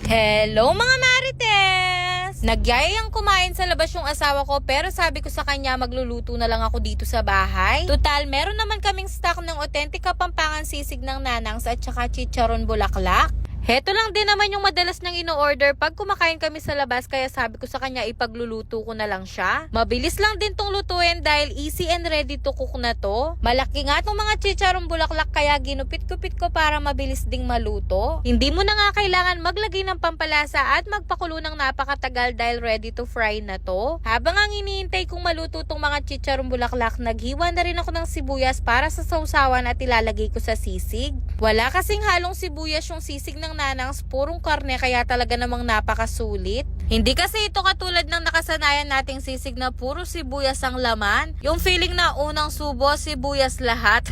Hello mga Marites! Nagyayang kumain sa labas yung asawa ko pero sabi ko sa kanya magluluto na lang ako dito sa bahay. Total, meron naman kaming stock ng authentic Kapampangan sisig ng nanangs at saka chicharon bulaklak. Heto lang din naman yung madalas nang ino-order pag kumakain kami sa labas kaya sabi ko sa kanya ipagluluto ko na lang siya. Mabilis lang din tong lutuin dahil easy and ready to cook na to. Malaki nga tong mga chicharong bulaklak kaya ginupit-kupit ko para mabilis ding maluto. Hindi mo na nga kailangan maglagay ng pampalasa at magpakulo ng napakatagal dahil ready to fry na to. Habang ang iniintay kong maluto tong mga chicharong bulaklak, naghiwa na rin ako ng sibuyas para sa sausawan at ilalagay ko sa sisig. Wala kasing halong sibuyas yung sisig ng nanangs, purong karne kaya talaga namang napakasulit. Hindi kasi ito katulad ng nakasanayan nating sisig na puro sibuyas ang laman. Yung feeling na unang subo, sibuyas lahat.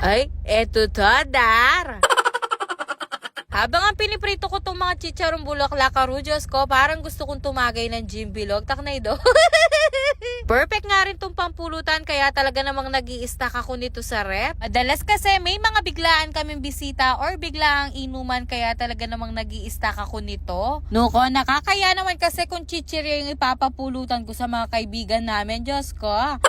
Ay, eto to, Dar! Habang ang piniprito ko tong mga chicharong bulaklak, Diyos ko, parang gusto kong tumagay ng gym bilog. Taknay do. Perfect nga rin tong pampulutan kaya talaga namang nag-i-stack ako nito sa rep. Madalas kasi may mga biglaan kaming bisita or biglaang inuman kaya talaga namang nag-i-stack ako nito. Nuko, nakakaya naman kasi kung chichirya yung ipapapulutan ko sa mga kaibigan namin. Diyos ko.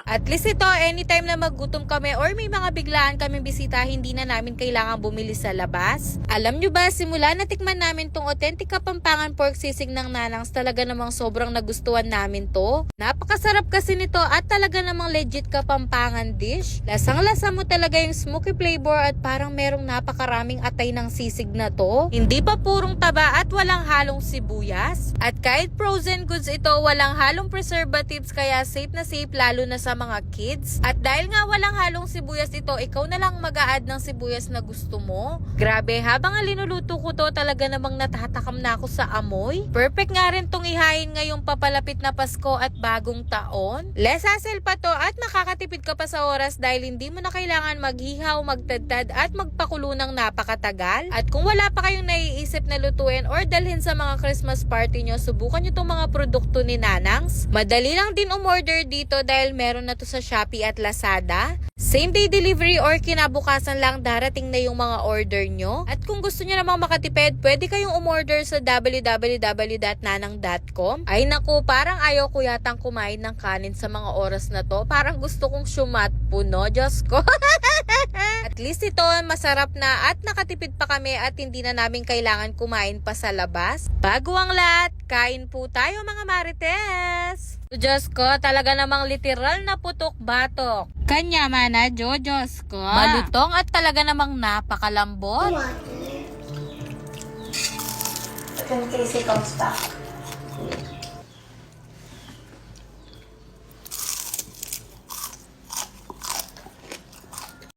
At least ito, anytime na maggutom kami or may mga biglaan kaming bisita, hindi na namin kailangan bumili sa labas. Alam nyo ba, simula natikman namin tong authentic Kapampangan pork sisig ng nanangs, talaga namang sobrang nagustuhan namin to. Napakasarap kasi nito at talaga namang legit Kapampangan dish. Lasang-lasa mo talaga yung smoky flavor at parang merong napakaraming atay ng sisig na to. Hindi pa purong taba at walang halong sibuyas. At kahit frozen goods ito, walang halong preservatives kaya safe na safe lalo na sa mga kids. At dahil nga walang halong sibuyas ito, ikaw na lang mag-a-add ng sibuyas na gusto mo. Grabe, habang linuluto ko to, talaga namang natatakam na ako sa amoy. Perfect nga rin tong ihain ngayong papalapit na Pasko at bagong taon. Less hassle pa to at makakatipid ka pa sa oras dahil hindi mo na kailangan maghihaw, magtadtad at magpakulo ng napakatagal. At kung wala pa kayong naiisip na lutuin or dalhin sa mga Christmas party nyo, subukan nyo tong mga produkto ni Nanangs. Madali lang din umorder dito dahil meron na to sa Shopee at Lazada. Same day delivery or kinabukasan lang darating na yung mga order nyo. At kung gusto nyo namang makatipid, pwede kayong umorder sa www.nanang.com. Ay naku, parang ayaw ko yatang kumain ng kanin sa mga oras na to. Parang gusto kong syumat puno, Diyos ko. At least ito, masarap na at nakatipid pa kami at hindi na namin kailangan kumain pa sa labas. Bago ang lahat, kain po tayo mga Marites! Diyos ko, talaga namang literal na putok-batok. Kanya mana, Diyos ko. Malutong at talaga namang napakalambot. Authentic kamusta?